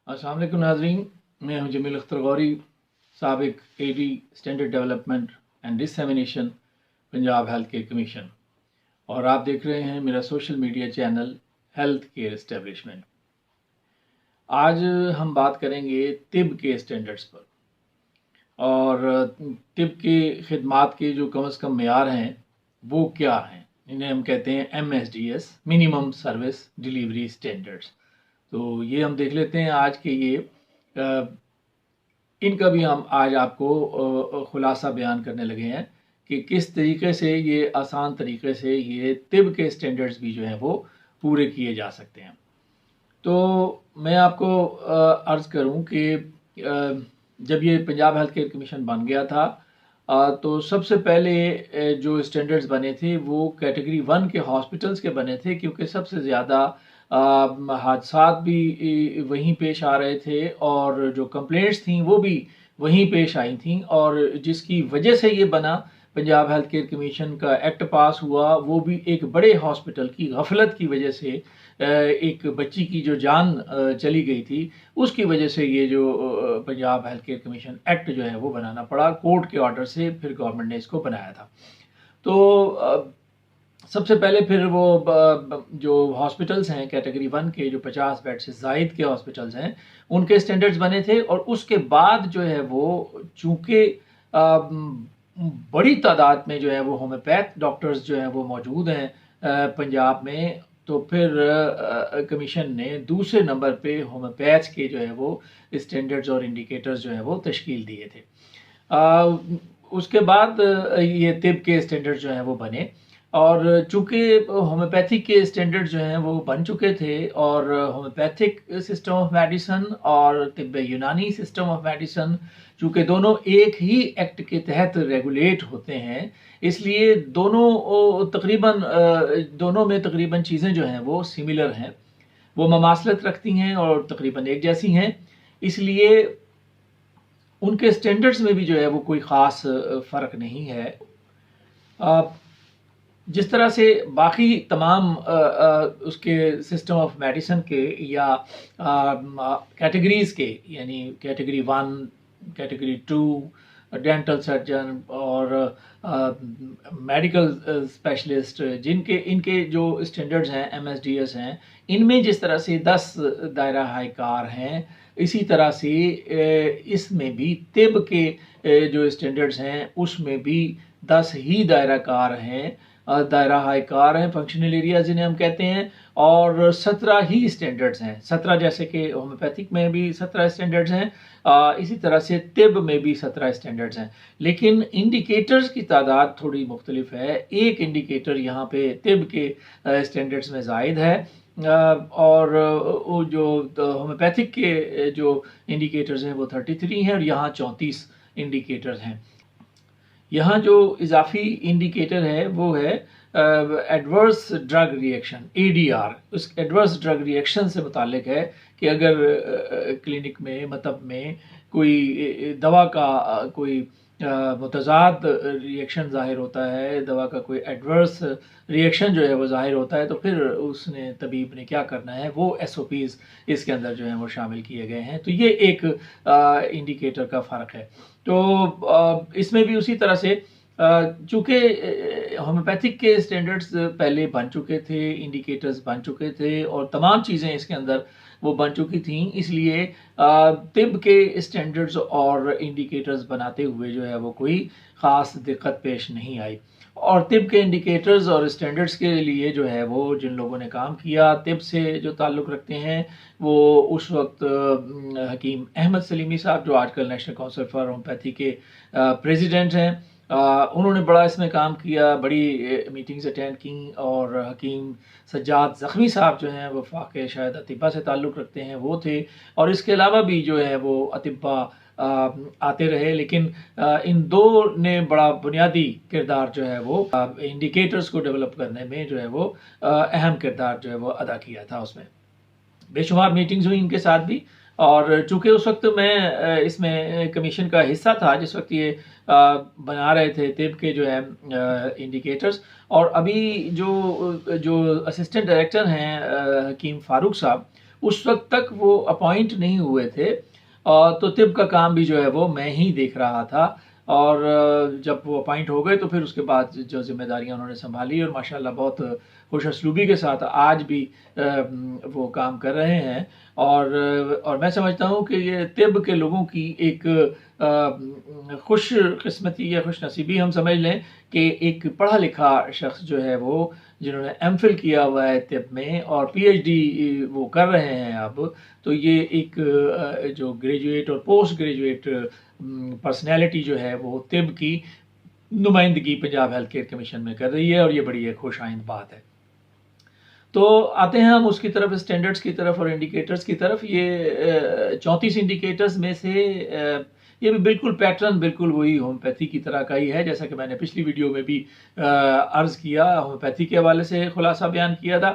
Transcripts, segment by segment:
अस्सलाम वालेकुम नाज़रीन, मैं हूं जमील अख्तर गौरी, साबिक AD standard development and dissemination Punjab health care commission, और आप देख रहे हैं मेरा social media channel health care establishment. आज हम बात करेंगे तिब के स्टैंडर्ड्स पर और तिब की खिदमात के जो कम से कम मेयार हैं वो क्या हैं। इन्हें हम कहते हैं MSDS, minimum service delivery standards. तो ये हम देख लेते हैं आज के ये इनका भी हम आज आपको खुलासा बयान करने लगे हैं कि किस तरीके से ये आसान तरीके से ये तिब के स्टैंडर्ड्स भी जो हैं वो पूरे किए जा सकते हैं। तो मैं आपको अर्ज़ करूं कि जब ये पंजाब हेल्थ केयर कमीशन बन गया था तो सबसे पहले जो स्टैंडर्ड्स बने थे वो कैटेगरी 1 के हॉस्पिटल्स के बने थे, क्योंकि सबसे ज़्यादा हादसात भी वहीं पेश आ रहे थे और जो कंप्लेंट्स थी वो भी वहीं पेश आई थी, और जिसकी वजह से ये बना पंजाब हेल्थ केयर कमीशन का एक्ट पास हुआ, वो भी एक बड़े हॉस्पिटल की गफलत की वजह से, एक बच्ची की जो जान चली गई थी उसकी वजह से ये जो Punjab health care commission act जो है वो बनाना पड़ा। कोर्ट के ऑर्डर से फिर गवर्नमेंट ने इसको बनाया था। तो सबसे पहले फिर वो जो हॉस्पिटल्स हैं कैटेगरी 1 के, जो 50 बेड से जायद के हॉस्पिटल्स हैं, उनके स्टैंडर्ड्स बने थे। और उसके बाद जो है वो चूँकि बड़ी तादाद में जो है वो होम्योपैथ डॉक्टर्स जो हैं वो मौजूद हैं पंजाब में, तो फिर कमीशन ने दूसरे नंबर पे होम्योपैथ के जो है वो स्टैंडर्ड्स और इंडिकेटर्स जो है वो तश्कील दिए थे। उसके बाद ये तिब के स्टैंडर्ड्स जो हैं वो बने, और चूँकि होम्योपैथिक के स्टैंडर्ड जो हैं वो बन चुके थे और होम्योपैथिक सिस्टम ऑफ मेडिसन और तिब्ब यूनानी सिस्टम ऑफ मेडिसन चूँकि दोनों एक ही एक्ट के तहत रेगुलेट होते हैं, इसलिए दोनों में तकरीबन चीज़ें जो हैं वो सिमिलर हैं, वो ममासलत रखती हैं और तकरीबन एक जैसी हैं। इसलिए उनके स्टैंडर्ड्स में भी जो है वो कोई ख़ास फ़र्क नहीं है। जिस तरह से बाकी तमाम उसके सिस्टम ऑफ मेडिसिन के या कैटेगरीज़ के, यानी कैटेगरी 1, कैटेगरी 2, डेंटल सर्जन और मेडिकल स्पेशलिस्ट, इनके जो स्टैंडर्ड्स हैं MSDS हैं, इनमें जिस तरह से 10 दायरा हाई कार हैं, इसी तरह से इसमें भी तिब के जो स्टैंडर्ड्स हैं उसमें भी 10 ही दायरा कार हैं, दायरा हाई कार हैं, फंक्शनल एरिया जिन्हें हम कहते हैं, और 17 ही स्टैंडर्ड्स हैं। 17 जैसे कि होम्योपैथिक में भी 17 स्टैंडर्ड्स हैं, इसी तरह से तिब में भी 17 स्टैंडर्ड्स हैं। लेकिन इंडिकेटर्स की तादाद थोड़ी मुख्तलिफ है। एक इंडिकेटर यहाँ पे तिब के स्टैंडर्ड्स में ज़ायद है, और वो जो होम्योपैथिक के जो इंडिकेटर्स हैं वो 33 हैं और यहाँ 34 इंडिकेटर्स हैं। यहाँ जो इजाफी इंडिकेटर है वो है एडवर्स ड्रग रिएक्शन, ADR। उस एडवर्स ड्रग रिएक्शन से मुतालिक है कि अगर क्लिनिक में मतलब में कोई दवा का कोई मुतज़ाद रिएक्शन ज़ाहिर होता है, दवा का कोई एडवर्स रिएक्शन जो है वो ज़ाहिर होता है, तो फिर उसने तबीब ने क्या करना है, वो SOPs इसके अंदर जो है वो शामिल किए गए हैं। तो ये एक इंडिकेटर का फ़र्क है। तो इसमें भी उसी तरह से चूँकि होम्योपैथिक के स्टैंडर्ड्स पहले बन चुके थे, इंडिकेटर्स बन चुके थे और तमाम चीज़ें इसके अंदर वो बन चुकी थी, इसलिए तिब के स्टैंडर्ड्स और इंडिकेटर्स बनाते हुए जो है वो कोई ख़ास दिक्कत पेश नहीं आई। और तिब के इंडिकेटर्स और स्टैंडर्ड्स के लिए जो है वो जिन लोगों ने काम किया, तिब से जो ताल्लुक़ रखते हैं, वो उस वक्त हकीम अहमद सलीमी साहब, जो आजकल नेशनल काउंसिल फॉर होम्योपैथी के प्रेसिडेंट हैं, उन्होंने बड़ा इसमें काम किया, बड़ी मीटिंग्स अटेंड की, और हकीम सज्जाद ज़ख्मी साहब जो हैं वो वफाक शायद अतिब्बा से ताल्लुक़ रखते हैं, वो थे। और इसके अलावा भी जो है वो अतिब्बा आते रहे, लेकिन इन दो ने बड़ा बुनियादी किरदार जो है वो इंडिकेटर्स को डेवलप करने में जो है वो अहम किरदार जो है वो अदा किया था। उसमें बेशुमार मीटिंग्स हुई इनके साथ भी, और चूँकि उस वक्त मैं इसमें कमीशन का हिस्सा था जिस वक्त ये बना रहे थे तिब के जो है इंडिकेटर्स, और अभी जो असिस्टेंट डायरेक्टर हैं हकीम फारूक साहब, उस वक्त तक वो अपॉइंट नहीं हुए थे, तो तिब का काम भी जो है वो मैं ही देख रहा था। और जब वो अपॉइंट हो गए तो फिर उसके बाद जो जिम्मेदारियां उन्होंने संभाली, और माशाल्लाह बहुत खुश असलूबी के साथ आज भी वो काम कर रहे हैं। और मैं समझता हूँ कि ये तिब के लोगों की एक खुश किस्मती या खुश नसीबी हम समझ लें कि एक पढ़ा लिखा शख्स जो है वो, जिन्होंने एमफिल किया हुआ है तिब में और पीएचडी वो कर रहे हैं अब, तो ये एक जो ग्रेजुएट और पोस्ट ग्रेजुएट पर्सनैलिटी जो है वो तिब की नुमाइंदगी पंजाब हेल्थ केयर कमीशन में कर रही है, और ये बड़ी एक खुश आइंद बात है। तो आते हैं हम उसकी तरफ, स्टैंडर्ड्स की तरफ और इंडिकेटर्स की तरफ। ये 34 इंडिकेटर्स में से ये भी बिल्कुल पैटर्न बिल्कुल वही होम्योपैथी की तरह का ही है, जैसा कि मैंने पिछली वीडियो में भी अर्ज़ किया, होम्योपैथी के हवाले से खुलासा बयान किया था।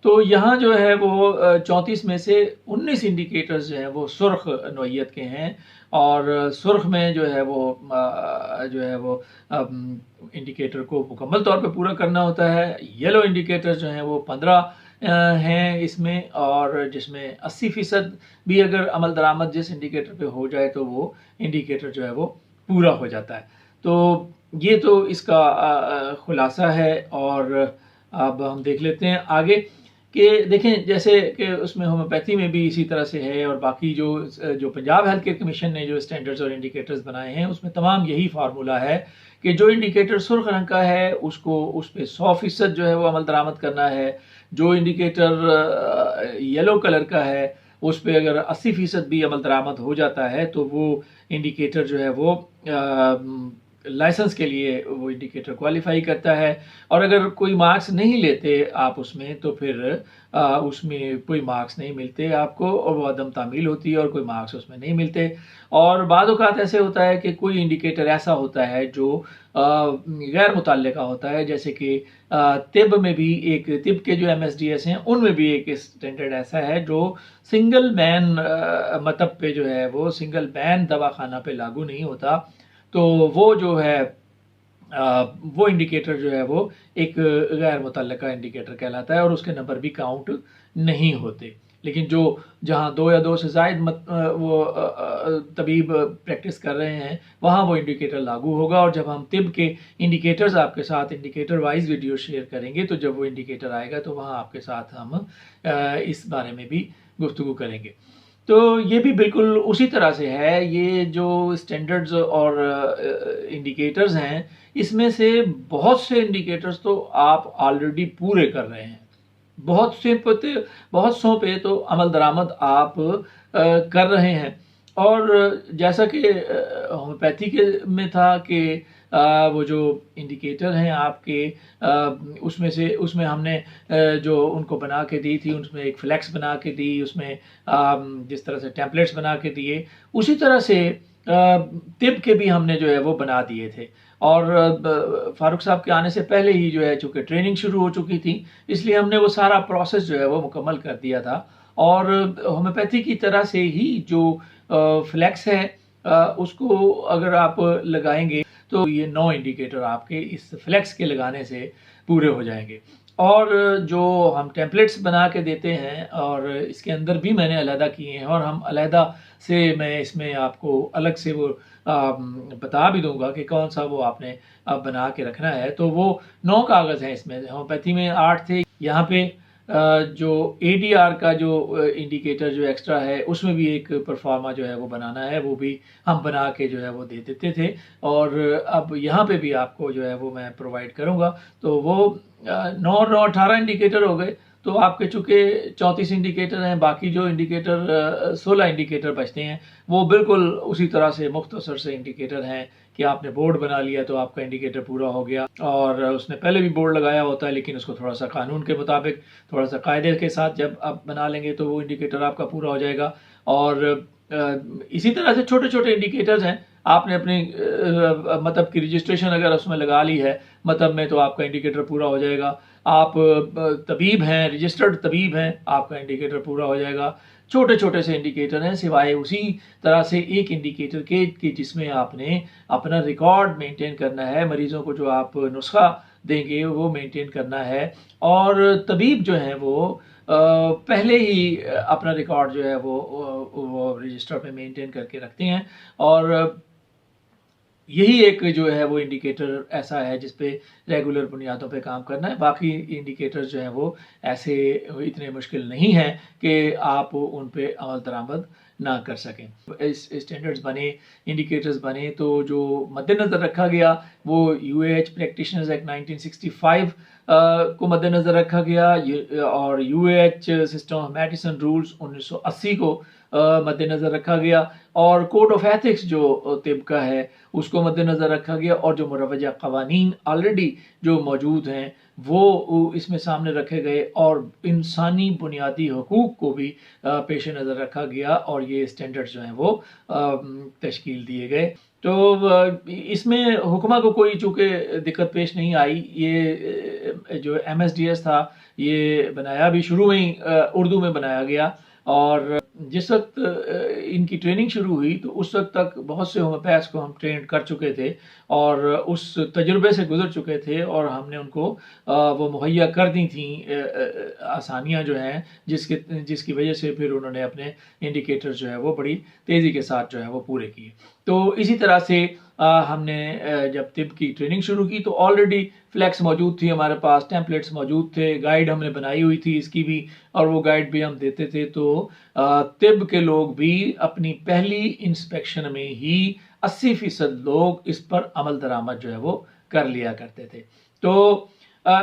तो यहाँ जो है वो 34 में से 19 इंडिकेटर्स जो हैं वो सुर्ख नौइयत के हैं, और सुर्ख में जो है वो इंडिकेटर को मुकम्मल तौर पे पूरा करना होता है। येलो इंडिकेटर जो हैं वो 15 हैं इसमें, और जिसमें 80% भी अगर अमल दरामद जिस इंडिकेटर पे हो जाए तो वो इंडिकेटर जो है वो पूरा हो जाता है। तो ये तो इसका खुलासा है। और अब हम देख लेते हैं आगे कि देखें, जैसे कि उसमें होम्योपैथी में भी इसी तरह से है, और बाकी जो पंजाब हेल्थ केयर कमीशन ने जो स्टैंडर्ड्स और इंडिकेटर्स बनाए हैं उसमें तमाम यही फार्मूला है कि जो इंडिकेटर सुर्ख रंग का है उसको उस पर 100% जो है वो अमल दरामद करना है। जो इंडिकेटर येलो कलर का है उस पर अगर 80% भी अमल दरामद हो जाता है तो वो इंडिकेटर जो है वो लाइसेंस के लिए वो इंडिकेटर क्वालिफाई करता है। और अगर कोई मार्क्स नहीं लेते आप उसमें तो फिर उसमें कोई मार्क्स नहीं मिलते आपको, और वो अदम तामील होती है और कोई मार्क्स उसमें नहीं मिलते। और बाद औक़ात ऐसे होता है कि कोई इंडिकेटर ऐसा होता है जो गैर मुतल्लिका होता है, जैसे कि तिब में भी एक तिब के जो MSDS हैं उनमें भी एक स्टैंडर्ड ऐसा है जो सिंगल मैन मतब पे जो है वो सिंगल मैन दवाखाना पे लागू नहीं होता। तो वो जो है वो इंडिकेटर जो है वो एक गैर मुतल्लिका इंडिकेटर कहलाता है, और उसके नंबर भी काउंट नहीं होते। लेकिन जहाँ 2 या 2 से ज़ायद तबीब प्रैक्टिस कर रहे हैं वहाँ वो इंडिकेटर लागू होगा। और जब हम तिब के इंडिकेटर्स आपके साथ इंडिकेटर वाइज वीडियो शेयर करेंगे तो जब वो इंडिकेटर आएगा तो वहाँ आपके साथ हम इस बारे में भी गुफ्तगू करेंगे। तो ये भी बिल्कुल उसी तरह से है। ये जो स्टैंडर्ड्स और इंडिकेटर्स हैं इसमें से बहुत से इंडिकेटर्स तो आप ऑलरेडी पूरे कर रहे हैं, बहुत सौ पे तो अमल दरामद आप कर रहे हैं। और जैसा कि होम्योपैथी के में था कि वो जो इंडिकेटर हैं आपके उसमें हमने जो उनको बना के दी थी, उसमें एक फ्लैक्स बना के दी, उसमें जिस तरह से टेम्पलेट्स बना के दिए उसी तरह से तिब के भी हमने जो है वो बना दिए थे। और फारूक साहब के आने से पहले ही जो है चूँकि ट्रेनिंग शुरू हो चुकी थी इसलिए हमने वो सारा प्रोसेस जो है वो मुकम्मल कर दिया था। और होम्योपैथी की तरह से ही जो फ्लैक्स है उसको अगर आप लगाएंगे तो ये 9 इंडिकेटर आपके इस फ्लैक्स के लगाने से पूरे हो जाएंगे। और जो हम टेम्पलेट्स बना के देते हैं और इसके अंदर भी मैंने अलहदा किए हैं, और हम अलहदा से मैं इसमें आपको अलग से वो बता भी दूंगा कि कौन सा वो आपने बना के रखना है। तो वो 9 कागज़ हैं इसमें, होम्योपैथी में 8 थे। यहाँ पे जो ADR का जो इंडिकेटर जो एक्स्ट्रा है उसमें भी एक परफॉर्मा जो है वो बनाना है, वो भी हम बना के जो है वो दे देते थे। और अब यहाँ पे भी आपको जो है वो मैं प्रोवाइड करूँगा। तो वो 9 18 इंडिकेटर हो गए। तो आपके चूँकि 34 इंडिकेटर हैं, बाकी जो इंडिकेटर 16 इंडिकेटर बचते हैं वो बिल्कुल उसी तरह से मुख्तसर से इंडिकेटर हैं कि आपने बोर्ड बना लिया तो आपका इंडिकेटर पूरा हो गया। और उसने पहले भी बोर्ड लगाया होता है लेकिन उसको थोड़ा सा कानून के मुताबिक थोड़ा सा कायदे के साथ जब आप बना लेंगे तो वो इंडिकेटर आपका पूरा हो जाएगा। और इसी तरह से छोटे छोटे इंडिकेटर्स हैं, आपने अपनी मतलब की रजिस्ट्रेशन अगर उसमें लगा ली है मतलब में तो आपका इंडिकेटर पूरा हो जाएगा। आप तबीब हैं, रजिस्टर्ड तबीब हैं, आपका इंडिकेटर पूरा हो जाएगा। छोटे छोटे से इंडिकेटर हैं सिवाय उसी तरह से एक इंडिकेटर के कि जिसमें आपने अपना रिकॉर्ड मेंटेन करना है, मरीज़ों को जो आप नुस्खा देंगे वो मेंटेन करना है। और तबीब जो हैं वो پہلے ہی اپنا ریکارڈ جو ہے وہ رجسٹر پہ مینٹین کر کے رکھتے ہیں، اور یہی ایک جو ہے وہ انڈیکیٹر ایسا ہے جس پہ ریگولر بنیادوں پہ کام کرنا ہے. باقی انڈیکیٹر جو ہیں وہ ایسے اتنے مشکل نہیں ہیں کہ آپ ان پہ عمل درآمد نہ کر سکیں. اسٹینڈرڈز بنے، انڈیکیٹرز بنے، تو جو مد نظر رکھا گیا وہ U A H practitioners act 1965 کو مد نظر رکھا گیا، اور U A H system of medicine rules 1980 کو مد نظر رکھا گیا، اور کوڈ آف ایتھکس جو طب کا ہے اس کو مد نظر رکھا گیا، اور جو مروجہ قوانین آلریڈی جو موجود ہیں وہ اس میں سامنے رکھے گئے، اور انسانی بنیادی حقوق کو بھی پیش نظر رکھا گیا، اور یہ اسٹینڈرڈ جو ہیں وہ تشکیل دیے گئے. تو اس میں حکمہ کو کوئی چونکہ دقت پیش نہیں آئی. یہ جو ایم ایس ڈی ایس تھا یہ بنایا بھی شروع میں ہی اردو میں بنایا گیا، اور جس وقت ان کی ٹریننگ شروع ہوئی تو اس وقت تک بہت سے ہومیوپیتھس کو ہم ٹرینڈ کر چکے تھے اور اس تجربے سے گزر چکے تھے، اور ہم نے ان کو وہ مہیا کر دی تھیں آسانیاں جو ہیں جس کی وجہ سے پھر انہوں نے اپنے انڈیکیٹر جو ہے وہ بڑی تیزی کے ساتھ جو ہے وہ پورے کیے. تو اسی طرح سے ہم نے جب طب کی ٹریننگ شروع کی تو آلریڈی فلیکس موجود تھی ہمارے پاس، ٹیمپلیٹس موجود تھے، گائیڈ ہم نے بنائی ہوئی تھی اس کی بھی، اور وہ گائیڈ بھی ہم دیتے تھے. تو طب کے لوگ بھی اپنی پہلی انسپیکشن میں ہی 80% لوگ اس پر عمل درآمد جو ہے وہ کر لیا کرتے تھے. تو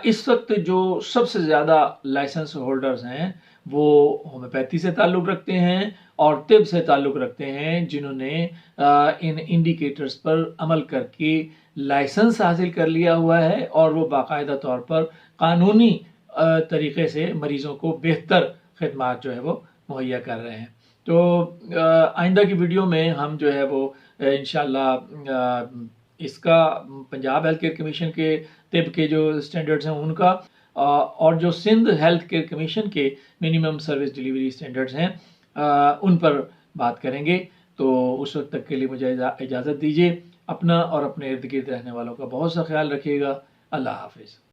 اس وقت جو سب سے زیادہ لائسنس ہولڈرز ہیں وہ ہومیوپیتھی سے تعلق رکھتے ہیں اور طب سے تعلق رکھتے ہیں، جنہوں نے ان انڈیکیٹرز پر عمل کر کے لائسنس حاصل کر لیا ہوا ہے، اور وہ باقاعدہ طور پر قانونی طریقے سے مریضوں کو بہتر خدمات جو ہے وہ مہیا کر رہے ہیں. تو آئندہ کی ویڈیو میں ہم جو ہے وہ انشاءاللہ اس کا پنجاب ہیلتھ کیئر کمیشن کے طب کے جو اسٹینڈرڈز ہیں ان کا، اور جو سندھ ہیلتھ کیئر کمیشن کے منیمم سروس ڈیلیوری اسٹینڈرڈز ہیں ان پر بات کریں گے. تو اس وقت تک کے لیے مجھے اجازت دیجیے. اپنا اور اپنے ارد گرد رہنے والوں کا بہت سا خیال رکھیے گا. اللہ حافظ.